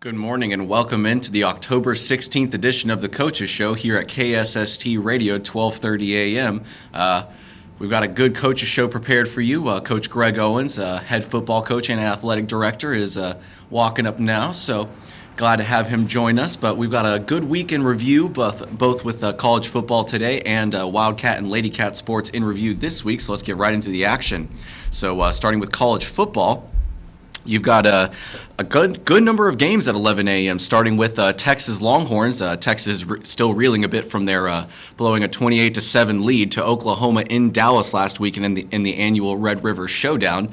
Good morning and welcome into the October 16th edition of the Coaches Show here at KSST Radio, 12:30 a.m. We've got a good Coaches Show prepared for you. Coach Greg Owens, head football coach and athletic director, is walking up now, so glad to have him join us. But we've got a good week in review, both with college football today and Wildcat and Lady Cat sports in review this week, so let's get right into the action. So starting with college football, you've got a good number of games at 11 a.m., starting with Texas Longhorns. Texas still reeling a bit from their blowing a 28-7 lead to Oklahoma in Dallas last weekend in the annual Red River Showdown.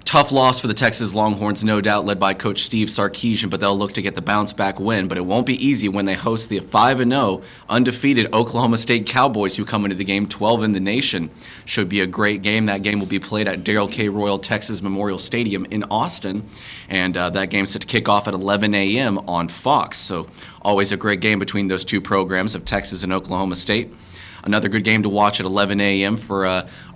Tough loss for the Texas Longhorns, no doubt, led by Coach Steve Sarkisian, but they'll look to get the bounce-back win. But it won't be easy when they host the 5-0 undefeated Oklahoma State Cowboys, who come into the game 12 in the nation. Should be a great game. That game will be played at Darrell K. Royal Texas Memorial Stadium in Austin, and that game's set to kick off at 11 a.m. on Fox. So always a great game between those two programs of Texas and Oklahoma State. Another good game to watch at 11 a.m. for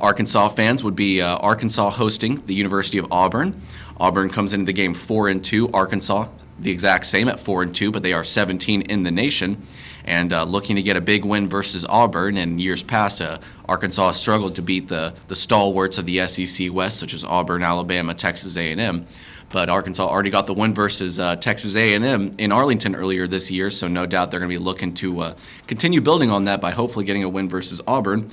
Arkansas fans would be Arkansas hosting the University of Auburn. Auburn comes into the game 4-2. Arkansas, the exact same at 4-2, but they are 17 in the nation and looking to get a big win versus Auburn. In years past, Arkansas has struggled to beat the stalwarts of the SEC West, such as Auburn, Alabama, Texas A&M. But Arkansas already got the win versus Texas A&M in Arlington earlier this year, so no doubt they're going to be looking to continue building on that by hopefully getting a win versus Auburn.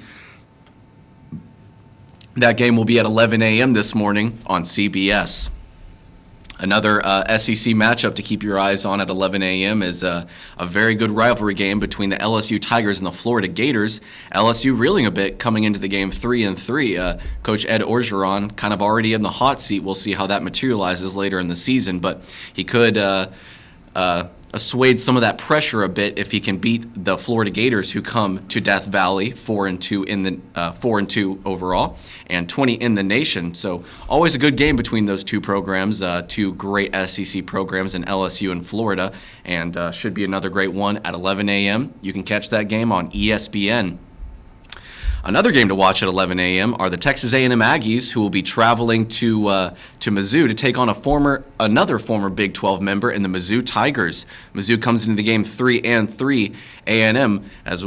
That game will be at 11 a.m. this morning on CBS. Another SEC matchup to keep your eyes on at 11 a.m. is a very good rivalry game between the LSU Tigers and the Florida Gators. LSU reeling a bit coming into the game 3-3. Coach Ed Orgeron kind of already in the hot seat. We'll see how that materializes later in the season, but he could assuage some of that pressure a bit if he can beat the Florida Gators, who come to Death Valley 4-2 overall and 20 in the nation. So always a good game between those two programs, two great SEC programs in LSU and Florida, and should be another great one at 11 a.m. You can catch that game on ESPN. Another game to watch at 11 a.m. are the Texas A&M Aggies, who will be traveling to Mizzou to take on another former Big 12 member in the Mizzou Tigers. Mizzou comes into the game 3-3. A&M, as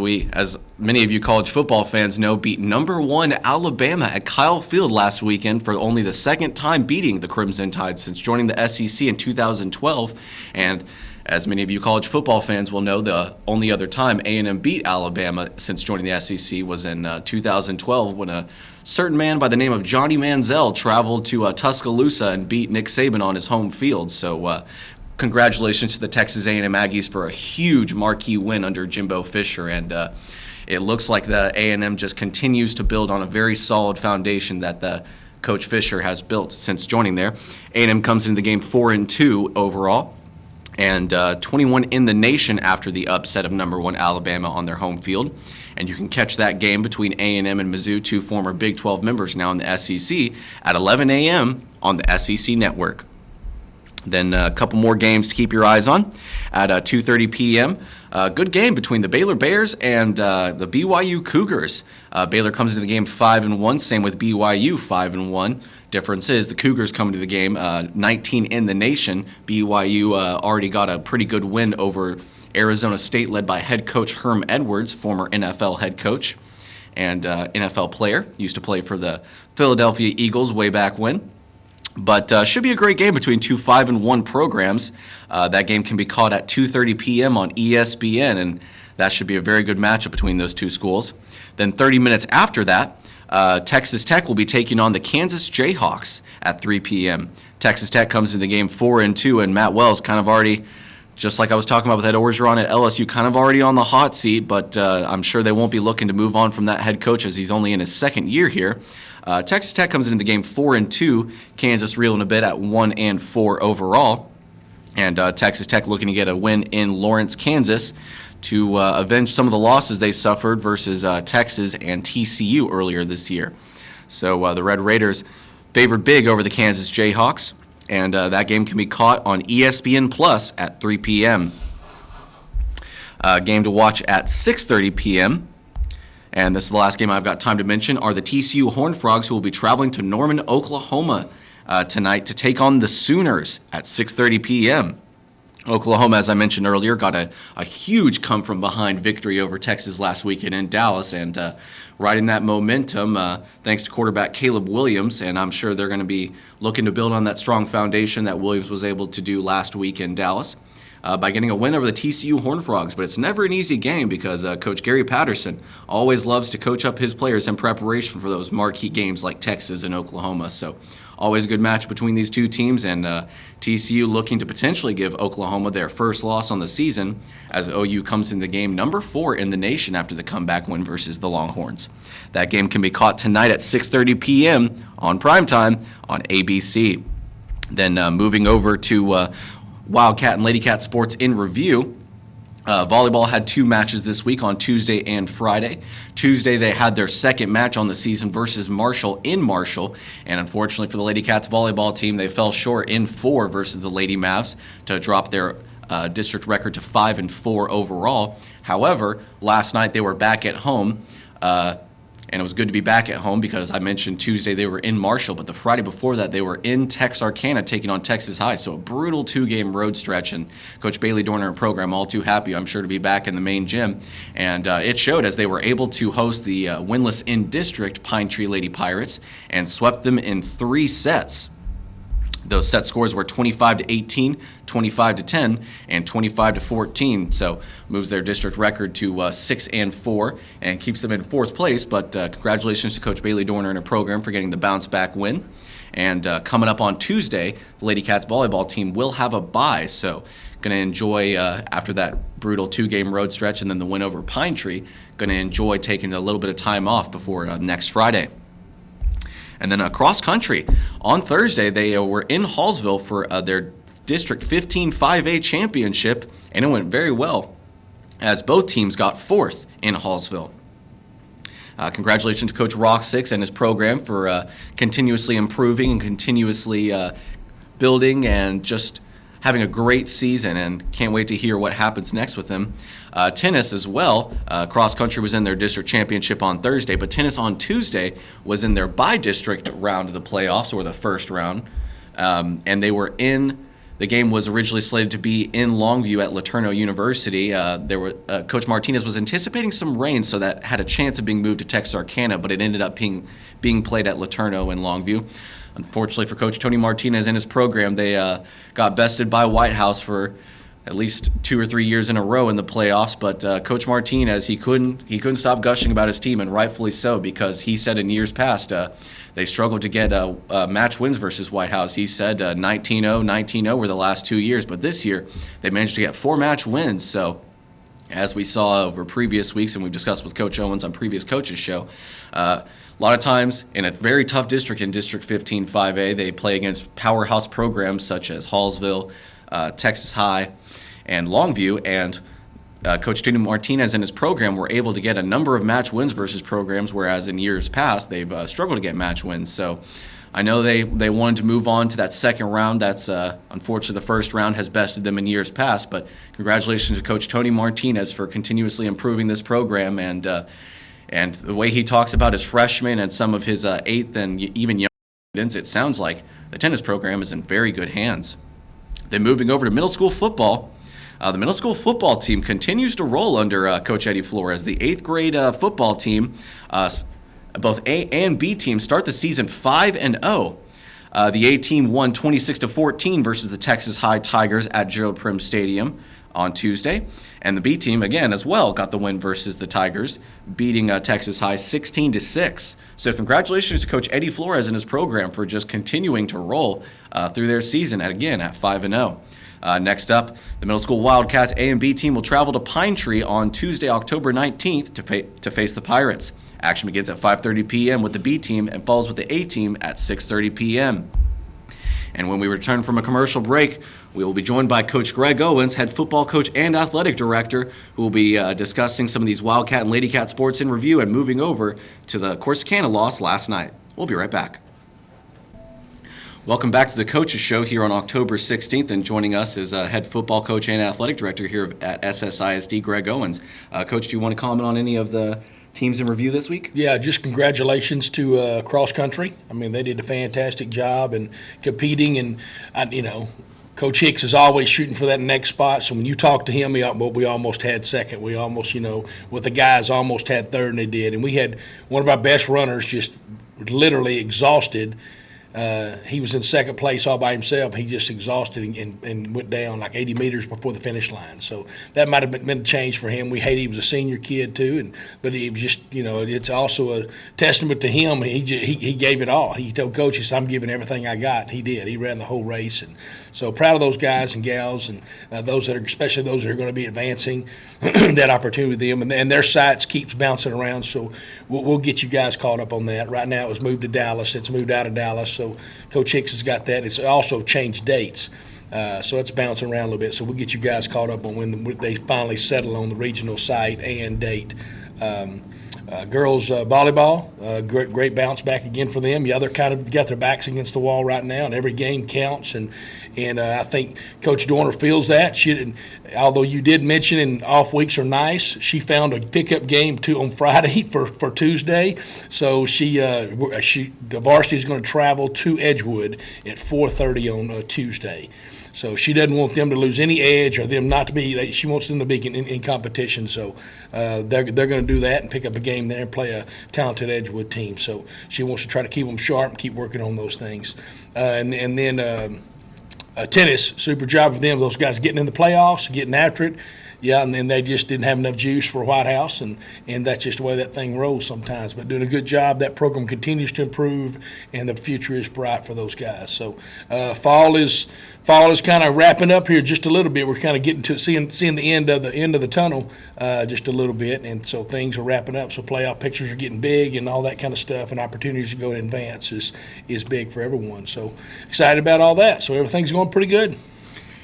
many of you college football fans know, beat number 1 Alabama at Kyle Field last weekend for only the second time beating the Crimson Tide since joining the SEC in 2012. And as many of you college football fans will know, the only other time A&M beat Alabama since joining the SEC was in 2012 when a certain man by the name of Johnny Manziel traveled to Tuscaloosa and beat Nick Saban on his home field. So congratulations to the Texas A&M Aggies for a huge marquee win under Jimbo Fisher. And it looks like the A&M just continues to build on a very solid foundation that the Coach Fisher has built since joining there. A&M comes into the game 4-2 overall, and 21 in the nation after the upset of number 1 Alabama on their home field. And you can catch that game between A&M and Mizzou, two former Big 12 members now in the SEC, at 11 a.m. on the SEC Network. Then a couple more games to keep your eyes on at 2:30 p.m. Good game between the Baylor Bears and the Byu Cougars. Baylor comes into the game 5-1, same with BYU 5-1. Difference is the Cougars come to the game 19 in the nation. BYU already got a pretty good win over Arizona State, led by head coach Herm Edwards, former NFL head coach and NFL player. Used to play for the Philadelphia Eagles way back when. But should be a great game between two 5-1 programs. That game can be caught at 2:30 p.m. on ESPN, and that should be a very good matchup between those two schools. Then 30 minutes after that, Texas Tech will be taking on the Kansas Jayhawks at 3 p.m. Texas Tech comes into the game 4-2, and Matt Wells kind of already, just like I was talking about with Ed Orgeron at LSU, kind of already on the hot seat, but I'm sure they won't be looking to move on from that head coach as he's only in his second year here. Texas Tech comes into the game 4-2, Kansas reeling a bit at 1-4 overall, and Texas Tech looking to get a win in Lawrence, Kansas, to avenge some of the losses they suffered versus Texas and TCU earlier this year. So the Red Raiders favored big over the Kansas Jayhawks, and that game can be caught on ESPN Plus at 3 p.m. Game to watch at 6:30 p.m., and this is the last game I've got time to mention, are the Tcu Horned Frogs, who will be traveling to Norman, Oklahoma tonight to take on the Sooners at 6:30 p.m. Oklahoma, as I mentioned earlier, got a huge come-from-behind victory over Texas last weekend in Dallas, and riding that momentum thanks to quarterback Caleb Williams, and I'm sure they're going to be looking to build on that strong foundation that Williams was able to do last week in Dallas by getting a win over the Tcu Horned Frogs. But it's never an easy game because Coach Gary Patterson always loves to coach up his players in preparation for those marquee games like Texas and Oklahoma. So always a good match between these two teams, and TCU looking to potentially give Oklahoma their first loss on the season as OU comes in the game number 4 in the nation after the comeback win versus the Longhorns. That game can be caught tonight at 6:30 p.m. on primetime on ABC. Then moving over to Wildcat and Lady Cat sports in review. Volleyball had 2 matches this week on Tuesday and Friday. Tuesday, they had their second match on the season versus Marshall in Marshall, and unfortunately for the Lady Cats volleyball team, they fell short in 4 versus the Lady Mavs to drop their district record to 5-4 overall. However, last night they were back at home, and it was good to be back at home because I mentioned Tuesday they were in Marshall, but the Friday before that they were in Texarkana taking on Texas High. So a brutal 2-game road stretch, and Coach Bailey Dorner and program all too happy, I'm sure, to be back in the main gym. And it showed as they were able to host the winless in-district Pine Tree Lady Pirates and swept them in 3 sets. Those set scores were 25-18, 25-10, and 25-14. So moves their district record to 6-4 and keeps them in 4th place. But congratulations to Coach Bailey Dorner and her program for getting the bounce back win. And coming up on Tuesday, the Lady Cats volleyball team will have a bye. So going to enjoy after that brutal 2-game road stretch and then the win over Pine Tree. Going to enjoy taking a little bit of time off before next Friday. And then cross country. On Thursday, they were in Hallsville for their District 15 5A championship, and it went very well as both teams got 4th in Hallsville. Congratulations to Coach Rock Six and his program for continuously improving and continuously building and just having a great season, and can't wait to hear what happens next with them. Tennis as well. Cross country was in their district championship on Thursday, but tennis on Tuesday was in their by-district round of the playoffs, or the first round, and they were in. The game was originally slated to be in Longview at LeTourneau University. Coach Martinez was anticipating some rain, so that had a chance of being moved to Texarkana, but it ended up being played at LeTourneau in Longview. Unfortunately for Coach Tony Martinez and his program, they got bested by White House for at least 2 or 3 years in a row in the playoffs. But Coach Martinez, he couldn't stop gushing about his team, and rightfully so, because he said in years past they struggled to get match wins versus White House. He said 19-0, 19-0 were the last 2 years, but this year they managed to get 4 match wins. So as we saw over previous weeks, and we've discussed with Coach Owens on previous coaches' show, a lot of times in a very tough district, in District 15 5A, they play against powerhouse programs such as Hallsville, Texas High, and Longview, and Coach Tony Martinez and his program were able to get a number of match wins versus programs, whereas in years past they've struggled to get match wins. So I know they wanted to move on to that second round. That's unfortunately the first round has bested them in years past, but congratulations to Coach Tony Martinez for continuously improving this program, and the way he talks about his freshmen and some of his 8th and even younger students, it sounds like the tennis program is in very good hands. Then moving over to middle school football, the middle school football team continues to roll under Coach Eddie Flores. The 8th grade football team, both A and B teams, start the season 5-0. The A team won 26-14 versus the Texas High Tigers at Gerald Prim Stadium on Tuesday. And the B team, again, as well, got the win versus the Tigers, beating Texas High 16-6. So congratulations to Coach Eddie Flores and his program for just continuing to roll through their season, at 5-0. Next up, the middle school Wildcats A and B team will travel to Pine Tree on Tuesday, October 19th to face the Pirates. Action begins at 5:30 p.m. with the B team and follows with the A team at 6:30 p.m. And when we return from a commercial break, we will be joined by Coach Greg Owens, head football coach and athletic director, who will be discussing some of these Wildcat and Lady Cat sports in review and moving over to the Corsicana loss last night. We'll be right back. Welcome back to the Coaches Show here on October 16th, and joining us is head football coach and athletic director here at SSISD, Greg Owens. Coach, do you want to comment on any of the teams in review this week? Yeah, just congratulations to cross country. I mean, they did a fantastic job in competing, and Coach Hicks is always shooting for that next spot. So when you talk to him, we almost had second. We almost, with the guys, almost had third, and they did. And we had one of our best runners just literally exhausted. He was in second place all by himself. He just exhausted and went down like 80 meters before the finish line. So that might have been a change for him. We hate he was a senior kid too, but he was just, it's also a testament to him. He gave it all. He told Coach, he said, I'm giving everything I got. He did. He ran the whole race, and so proud of those guys and gals, and especially those that are going to be advancing that opportunity with them, and their sights keeps bouncing around. So we'll get you guys caught up on that. Right now it was moved to Dallas. It's moved out of Dallas. So Coach Hicks has got that. It's also changed dates. So it's bouncing around a little bit. So we'll get you guys caught up on when they finally settle on the regional site and date. Girls volleyball, great bounce back again for them. Yeah, they're kind of got their backs against the wall right now, and every game counts. And I think Coach Dorner feels that. Although you did mention and off weeks are nice, she found a pickup game on Friday for Tuesday. So the varsity is going to travel to Edgewood at 4:30 on Tuesday. So she doesn't want them to lose any edge or them not to be. She wants them to be in competition. So they're going to do that and pick up a game there and play a talented Edgewood team. So she wants to try to keep them sharp and keep working on those things. And then tennis, super job for them. Those guys getting in the playoffs, getting after it. Yeah, and then they just didn't have enough juice for White House, and that's just the way that thing rolls sometimes. But doing a good job. That program continues to improve, and the future is bright for those guys. So fall is kind of wrapping up here just a little bit. We're kind of getting to seeing the end of the tunnel just a little bit, and so things are wrapping up. So playoff pictures are getting big and all that kind of stuff, and opportunities to go in advance is big for everyone. So excited about all that. So everything's going pretty good.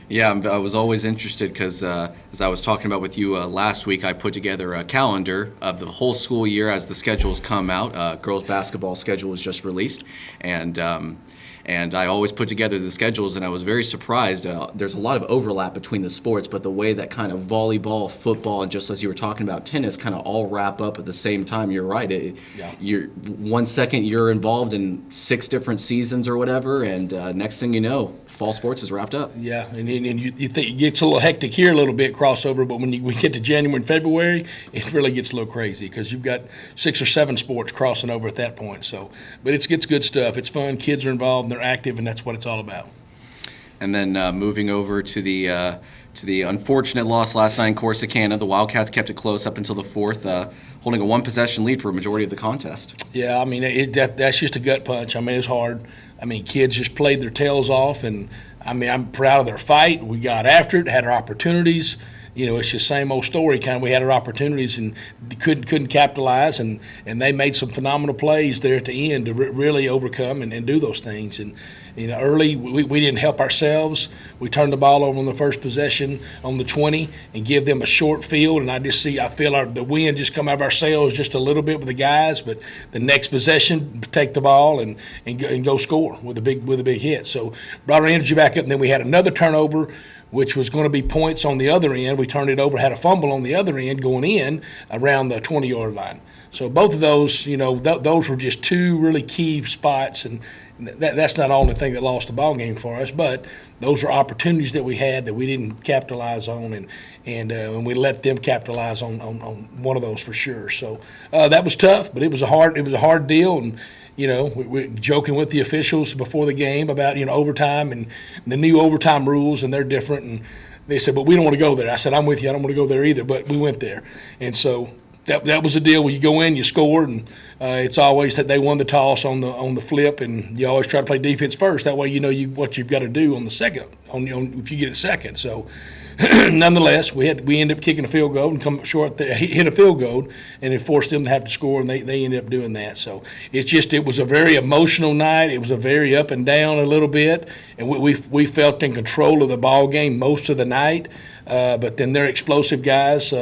Yeah, I was always interested because, as I was talking about with you last week, I put together a calendar of the whole school year as the schedules come out. Girls basketball schedule was just released, and I always put together the schedules, and I was very surprised. There's a lot of overlap between the sports, but the way that kind of volleyball, football, and just as you were talking about tennis, kind of all wrap up at the same time. You're right. You're 1 second you're involved in 6 different seasons or whatever, and next thing you know, fall sports is wrapped up. Yeah, and you think it gets a little hectic here a little bit, crossover, but when we get to January and February, it really gets a little crazy because you've got 6 or 7 sports crossing over at that point. So, but it's good stuff. It's fun. Kids are involved, and they're active, and that's what it's all about. And then moving over to the unfortunate loss last night in Corsicana, the Wildcats kept it close up until the 4th, holding a 1-possession lead for a majority of the contest. Yeah, I mean, that's just a gut punch. I mean, it's hard. I mean, kids just played their tails off, and I mean, I'm proud of their fight. We got after it, had our opportunities. It's just same old story. Kind of, we had our opportunities and couldn't capitalize, and they made some phenomenal plays there at the end to really overcome and do those things. And early we didn't help ourselves. We turned the ball over on the first possession on the 20 and give them a short field, and I feel the wind just come out of our sails just a little bit with the guys. But the next possession, take the ball and go score with a big hit. So brought our energy back up, and then we had another turnover, which was going to be points on the other end. We turned it over, had a fumble on the other end going in around the 20-yard line. So both of those, those were just 2 really key spots, and that's not the only thing that lost the ball game for us, but those are opportunities that we had that we didn't capitalize on, and we let them capitalize on one of those for sure. So that was tough, but it was a hard deal, and we're joking with the officials before the game about overtime and the new overtime rules, and they're different, and they said, but we don't want to go there. I said, I'm with you. I don't want to go there either, but we went there, and so that was the deal. Where you go in, you score, and it's always that they won the toss on the flip, and you always try to play defense first. That way, what you've got to do on the second, if you get it second. So, nonetheless, we ended up kicking a field goal and come short there, hit a field goal, and it forced them to have to score, and they ended up doing that. So it was a very emotional night. It was a very up and down a little bit, and we felt in control of the ball game most of the night. But then their explosive guys.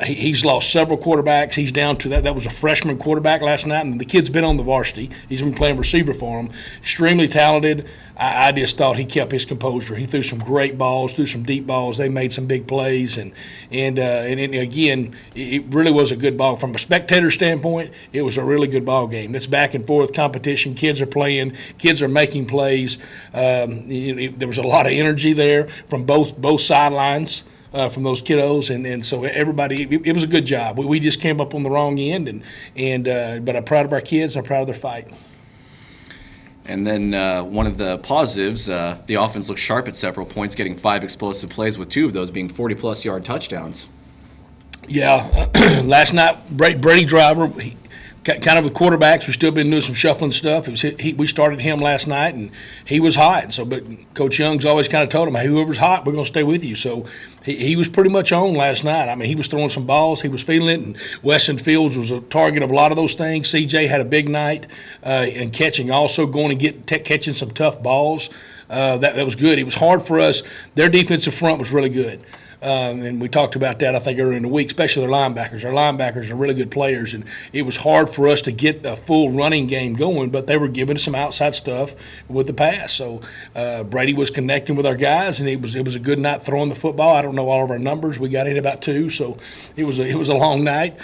He's lost several quarterbacks. He's down to that. That was a freshman quarterback last night, and the kid's been on the varsity. He's been playing receiver for him. Extremely talented. I just thought he kept his composure. He threw some great balls, threw some deep balls. They made some big plays, and again, it really was a good ball from a spectator standpoint. It was a really good ball game. It's back and forth competition. Kids are playing. Kids are making plays. There was a lot of energy there from both sidelines. From those kiddos, and so everybody, it was a good job. We just came up on the wrong end, but I'm proud of our kids. I'm proud of their fight. And then one of the positives, the offense looked sharp at several points, getting 5 explosive plays, with 2 of those being 40-plus yard touchdowns. Yeah, last night Brady Driver. Kind of with quarterbacks, we've still been doing some shuffling stuff. We started him last night, and he was hot. So, but Coach Young's always kind of told him, hey, whoever's hot, we're going to stay with you. So he was pretty much on last night. I mean, he was throwing some balls. He was feeling it, and Weston Fields was a target of a lot of those things. CJ had a big night and catching, also going and catching some tough balls. That was good. It was hard for us. Their defensive front was really good. And we talked about that, I think, earlier in the week, especially their linebackers. Our linebackers are really good players, and it was hard for us to get the full running game going, but they were giving us some outside stuff with the pass. So Brady was connecting with our guys, and it was a good night throwing the football. I don't know all of our numbers. We got in about 2, so it was a long night.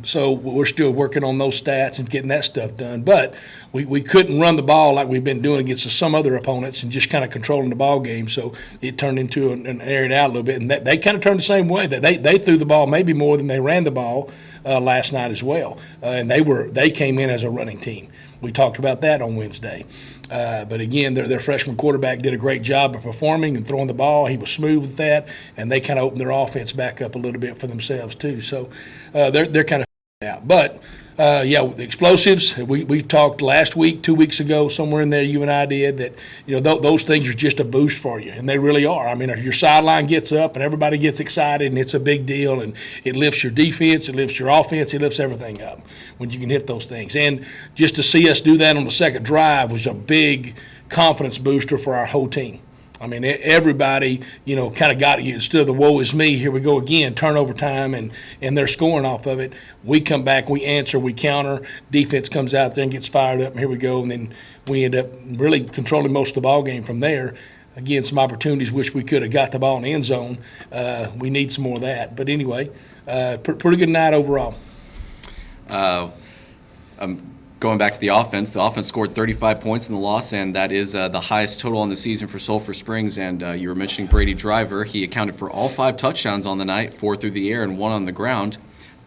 So we're still working on those stats and getting that stuff done. But we couldn't run the ball like we've been doing against some other opponents and just kind of controlling the ball game. So it turned into an aired out a little bit. And they kind of turned the same way. They threw the ball maybe more than they ran the ball last night as well. And they came in as a running team. We talked about that on Wednesday. But again, their freshman quarterback did a great job of performing and throwing the ball. He was smooth with that, and they kind of opened their offense back up a little bit for themselves too. So they're kind of out. But the explosives. We talked last week, 2 weeks ago, somewhere in there. You and I did that. Those things are just a boost for you, and they really are. I mean, if your sideline gets up and everybody gets excited, and it's a big deal, and it lifts your defense, it lifts your offense, it lifts everything up when you can hit those things. And just to see us do that on the second drive was a big confidence booster for our whole team. I mean, everybody, kind of got you. Instead of the woe is me, here we go again, turnover time, and they're scoring off of it. We come back, we answer, we counter. Defense comes out there and gets fired up, and here we go. And then we end up really controlling most of the ball game from there. Again, some opportunities, wish we could have got the ball in the end zone. We need some more of that. But anyway, pretty good night overall. Going back to the offense scored 35 points in the loss, and that is the highest total on the season for Sulphur Springs. And you were mentioning Brady Driver. He accounted for all 5 touchdowns on the night, 4 through the air and 1 on the ground.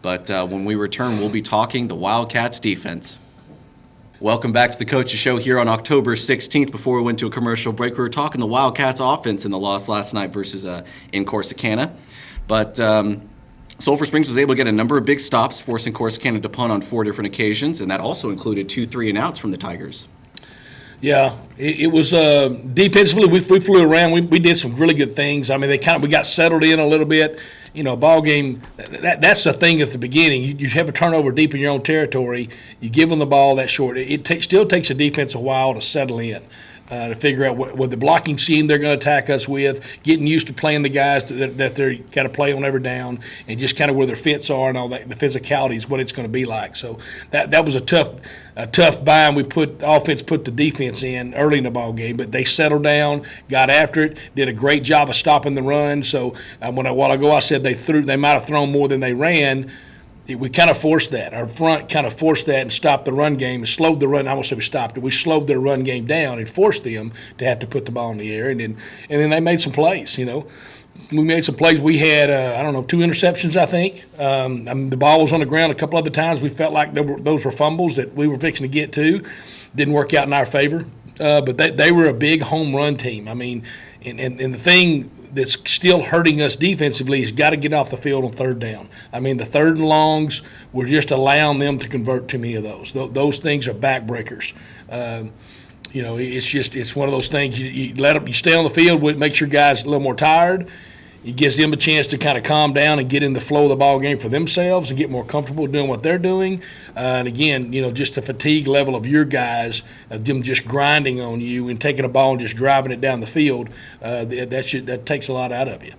But when we return, we'll be talking the Wildcats defense. Welcome back to the Coach's Show here on October 16th. Before we went to a commercial break, we were talking the Wildcats offense in the loss last night versus in Corsicana. But Sulphur Springs was able to get a number of big stops, forcing Corsicana to punt on 4 different occasions, and that also included 2 3-and-outs from the Tigers. Yeah, it was defensively. We flew around. We did some really good things. I mean, we got settled in a little bit. Ball game. That's the thing at the beginning. You have a turnover deep in your own territory. You give them the ball that short. It still takes a defense a while to settle in. To figure out what the blocking scheme they're going to attack us with, getting used to playing the guys that they're got to play on every down, and just kind of where their fits are and all that, the physicality is what it's going to be like. So that was a tough bind. The offense put the defense in early in the ball game, but they settled down, got after it, did a great job of stopping the run. So a while ago I said they might have thrown more than they ran. We kind of forced that. Our front kind of forced that and stopped the run game and slowed the run. I won't say we stopped it. We slowed their run game down and forced them to have to put the ball in the air. And then they made some plays, We made some plays. We had, 2 interceptions, I think. The ball was on the ground a couple other times. We felt like those were fumbles that we were fixing to get to. Didn't work out in our favor. But they were a big home run team. I mean, and the thing that's still hurting us defensively is got to get off the field on 3rd down. I mean, the 3rd and longs, we're just allowing them to convert too many of those. Those things are backbreakers. It's one of those things. You let them. You stay on the field, it makes your guys a little more tired. It gives them a chance to kind of calm down and get in the flow of the ball game for themselves and get more comfortable doing what they're doing. And again, just the fatigue level of your guys, of them just grinding on you and taking a ball and just driving it down the field, that takes a lot out of you.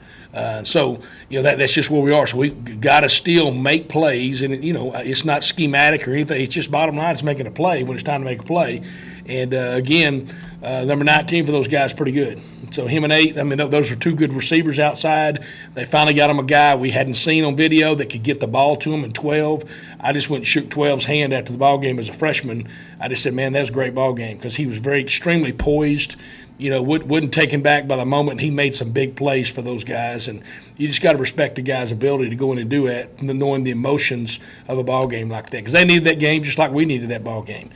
So that's just where we are. So we've got to still make plays, and it's not schematic or anything. It's just bottom line. It's making a play when it's time to make a play. And again, number 19 for those guys, pretty good. So him and 8, I mean, those are two good receivers outside. They finally got him a guy we hadn't seen on video that could get the ball to him in 12. I just went and shook 12's hand after the ball game as a freshman. I just said, man, that was a great ball game because he was extremely poised. Wouldn't take him back by the moment. He made some big plays for those guys, and you just got to respect the guy's ability to go in and do it, knowing the emotions of a ball game like that. Because they needed that game just like we needed that ball game.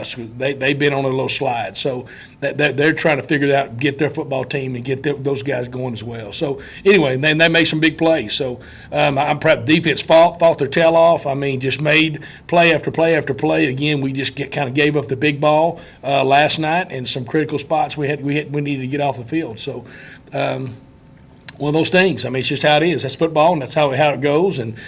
So they've been on a little slide. So they're trying to figure it out, get their football team, and get those guys going as well. So anyway, then they made some big plays. So I'm proud. Defense fought their tail off. I mean, just made play after play after play. Again, we just kind of gave up the big ball last night, and some critical spots we needed to get off the field. So. One of those things. I mean, it's just how it is. That's football, and that's how it goes. And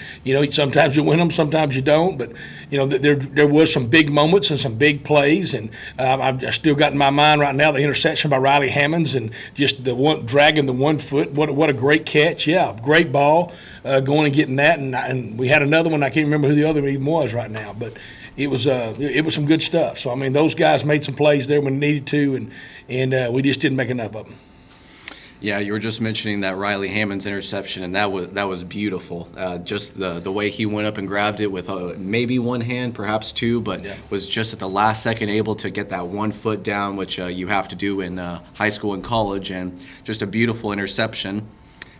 sometimes you win them, sometimes you don't. But there was some big moments and some big plays, and I've still got in my mind right now the interception by Riley Hammonds and just the one dragging the 1 foot. What a great catch! Yeah, great ball, going and getting that. And we had another one. I can't remember who the other even was right now, but. It was some good stuff. So I mean, those guys made some plays there when needed to, and we just didn't make enough of them. Yeah, you were just mentioning that Riley Hammond's interception, and that was beautiful. Just the way he went up and grabbed it with maybe one hand, perhaps two, but was just at the last second able to get that 1 foot down, which you have to do in high school and college, and just a beautiful interception.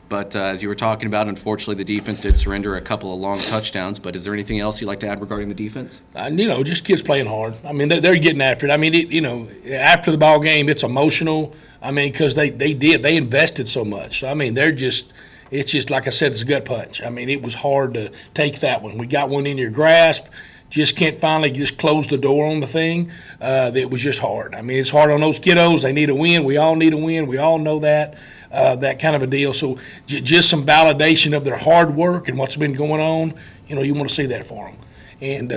But as you were talking about, unfortunately, the defense did surrender a couple of long touchdowns. But is there anything else you'd like to add regarding the defense? Just kids playing hard. I mean, they're getting after it. I mean, after the ball game, it's emotional. I mean, because they invested so much. So, I mean, it's just like I said, it's a gut punch. I mean, it was hard to take that one. We got one in your grasp. Just can't finally just close the door on the thing. It was just hard. I mean, it's hard on those kiddos. They need a win. We all need a win. We all know that. That kind of a deal. So just some validation of their hard work and what's been going on, you want to see that for them. And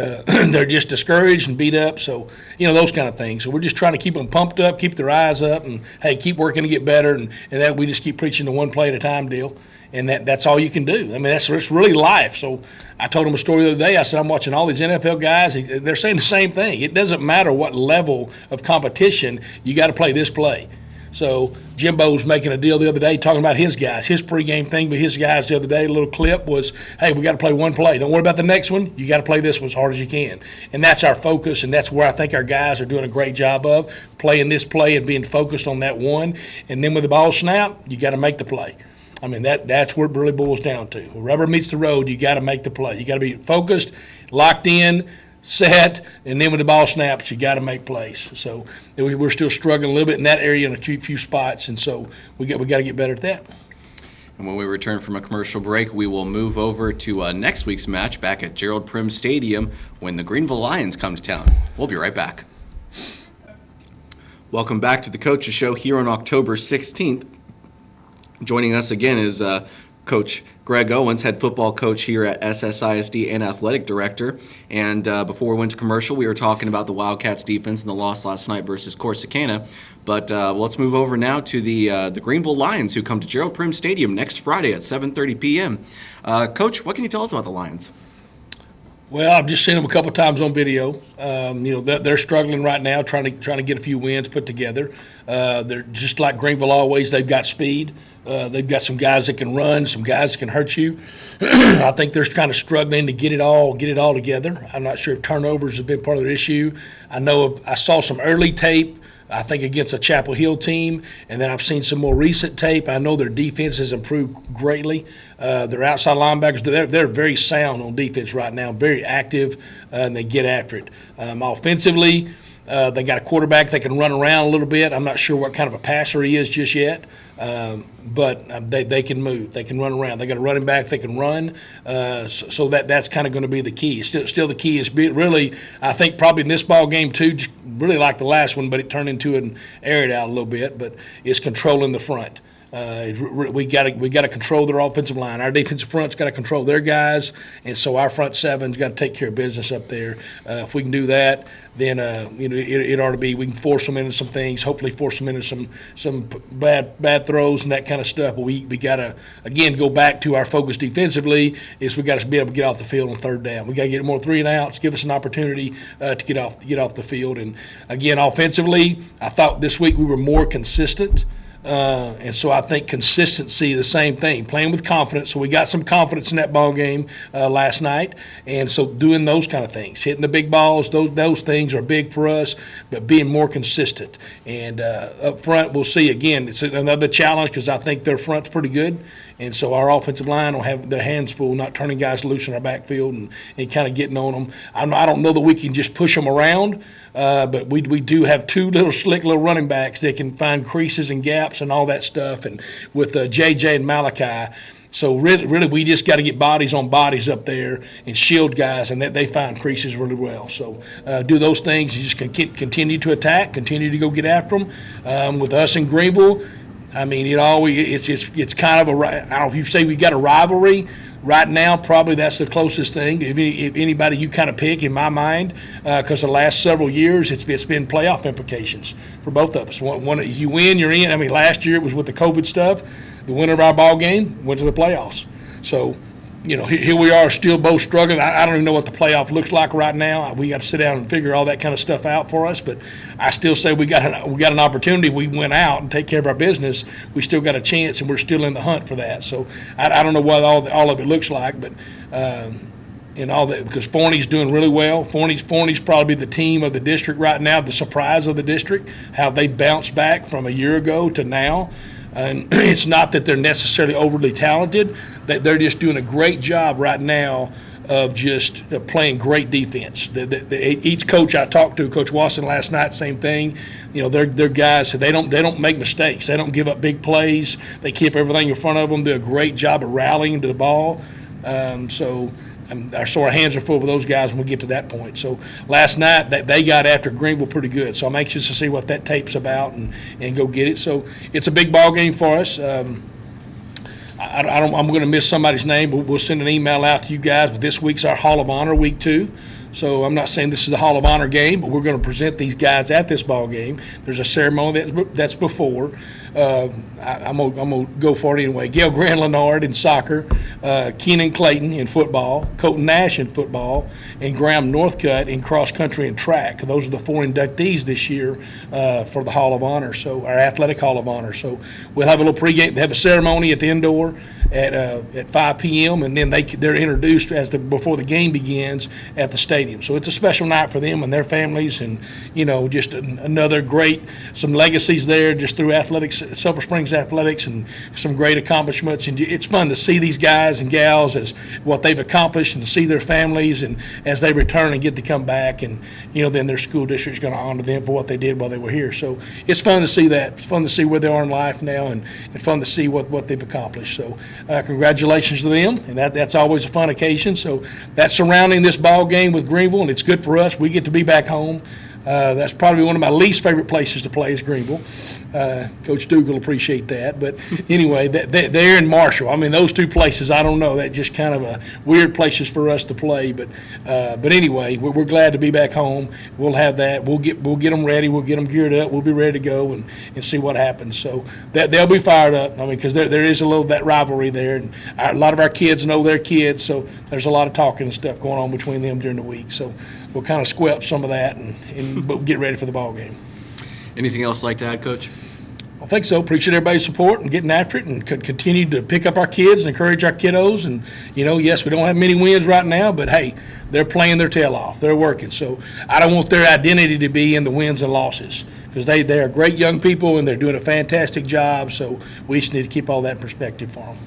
they're just discouraged and beat up. So, those kind of things. So we're just trying to keep them pumped up, keep their eyes up, and, hey, keep working to get better. And that we just keep preaching the one play at a time deal. And that's all you can do. I mean, it's really life. So I told them a story the other day. I said, I'm watching all these NFL guys. They're saying the same thing. It doesn't matter what level of competition, you got to play this play. So Jimbo's making a deal the other day talking about his guys, his pregame thing, but his guys the other day, a little clip was, hey, we got to play one play. Don't worry about the next one. You got to play this one as hard as you can. And that's our focus, and that's where I think our guys are doing a great job of, playing this play and being focused on that one. And then with the ball snap, you got to make the play. I mean, that's where it really boils down to. When rubber meets the road, you got to make the play. You got to be focused, locked in, set, and then when the ball snaps, you got to make plays. So we're still struggling a little bit in that area in a few spots, and so we got to get better at that. And when we return from a commercial break, we will move over to next week's match back at Gerald Prim Stadium when the Greenville Lions come to town. We'll be right back. Welcome back to the Coaches Show here on October 16th. Joining us again is Coach Greg Owens, head football coach here at SSISD and athletic director. And before we went to commercial, we were talking about the Wildcats defense and the loss last night versus Corsicana. But let's move over now to the Greenville Lions, who come to Gerald Prim Stadium next Friday at 7:30 p.m. Coach, what can you tell us about the Lions? Well, I've just seen them a couple times on video. They're struggling right now, trying to get a few wins put together. They're just like Greenville always. They've got speed. They've got some guys that can run, some guys that can hurt you. I think they're kind of struggling to get it all together. I'm not sure if turnovers have been part of their issue. I saw some early tape, I think, against a Chapel Hill team, and then I've seen some more recent tape. I know their defense has improved greatly. Their outside linebackers, they're very sound on defense right now, very active, and they get after it. Offensively, they got a quarterback that can run around a little bit. I'm not sure what kind of a passer he is just yet, but they can move. They can run around. They got a running back that can run, so that's kind of going to be the key. Still the key is really, I think, probably in this ball game too, really like the last one, but it turned into an air it out a little bit. But it's controlling the front. We got to control their offensive line. Our defensive front's got to control their guys, and so our front seven's got to take care of business up there. If we can do that, then it ought to be. We can force them into some things. Hopefully, force them into some bad throws and that kind of stuff. But we got to again go back to our focus defensively. Is we got to be able to get off the field on third down. We got to get more 3 and outs. Give us an opportunity to get off the field. And again, offensively, I thought this week we were more consistent. And so I think consistency, the same thing, playing with confidence. So we got some confidence in that ball game last night, and so doing those kind of things, hitting the big balls, those things are big for us. But being more consistent, and up front, we'll see again. It's another challenge because I think their front's pretty good, and so our offensive line will have their hands full, not turning guys loose in our backfield and kind of getting on them. I don't know that we can just push them around. But we do have 2 slick little running backs that can find creases and gaps and all that stuff, and with JJ and Malachi. So really, we just got to get bodies on bodies up there and shield guys, and that they find creases really well. So do those things. You just continue to attack, continue to go get after them. With us in Greenville, I mean, it's kind of I don't know if you say we got a rivalry. Right now, probably that's the closest thing. If anybody you kind of pick, in my mind, because the last several years it's been playoff implications for both of us. One, you win, you're in. I mean, last year it was with the COVID stuff. The winner of our ball game went to the playoffs. So, here we are still both struggling. I don't even know what the playoff looks like right now. We got to sit down and figure all that kind of stuff out for us. But I still say we got an opportunity. We went out and take care of our business. We still got a chance, and we're still in the hunt for that. So I don't know what all of it looks like, but and all that, because Forney's doing really well. Forney's probably the team of the district right now, the surprise of the district, how they bounced back from a year ago to now. And it's not that they're necessarily overly talented, that they're just doing a great job right now of just playing great defense. Each coach I talked to, Coach Watson last night, same thing. They're guys, they don't make mistakes. They don't give up big plays. They keep everything in front of them, do a great job of rallying to the ball. So our hands are full with those guys when we get to that point. So last night they got after Greenville pretty good. So I'm anxious to see what that tape's about and go get it. So it's a big ball game for us. I'm going to miss somebody's name, but we'll send an email out to you guys. But this week's our Hall of Honor, week 2. So I'm not saying this is the Hall of Honor game, but we're going to present these guys at this ball game. There's a ceremony that's before. I'm gonna go for it anyway. Gail Grand Leonard in soccer, Keenan Clayton in football, Colton Nash in football, and Graham Northcutt in cross country and track. Those are the 4 inductees this year for the Hall of Honor. So our athletic Hall of Honor. So we'll have a little pregame. They have a ceremony at the indoor at 5 p.m. and then they're introduced before the game begins at the stadium. So it's a special night for them and their families, and just another great some legacies there just through athletics. Silver Springs athletics, and some great accomplishments, and it's fun to see these guys and gals as what they've accomplished, and to see their families and as they return and get to come back, and then their school district's going to honor them for what they did while they were here. So it's fun to see that. It's fun to see where they are in life now, and fun to see what they've accomplished. So congratulations to them, and that's always a fun occasion. So that's surrounding this ball game with Greenville, and it's good for us. We get to be back home. That's probably one of my least favorite places to play is Greenville. Coach Duke will appreciate that. But anyway, they're in Marshall. I mean, those 2 places, I don't know. That just kind of a weird places for us to play. But anyway, we're glad to be back home. We'll have that. We'll get them ready. We'll get them geared up. We'll be ready to go and see what happens. So they'll be fired up. I mean, because there is a little that rivalry there, and a lot of our kids know their kids. So there's a lot of talking and stuff going on between them during the week. So we'll kind of squelch some of that and get ready for the ball game. Anything else like to add, Coach? I think so. Appreciate everybody's support and getting after it, and continue to pick up our kids and encourage our kiddos. And, yes, we don't have many wins right now, but, hey, they're playing their tail off. They're working. So I don't want their identity to be in the wins and losses, because they're great young people and they're doing a fantastic job. So we just need to keep all that in perspective for them.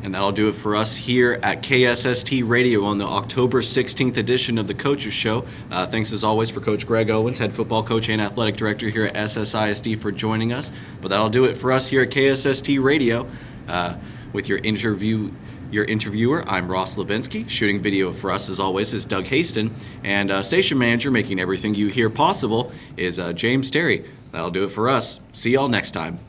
And that'll do it for us here at KSST Radio on the October 16th edition of the Coaches Show. Thanks as always for Coach Greg Owens, head football coach and athletic director here at SSISD, for joining us. But that'll do it for us here at KSST Radio. With your interviewer, I'm Ross Levinsky. Shooting video for us as always is Doug Haston. And station manager making everything you hear possible is James Terry. That'll do it for us. See y'all next time.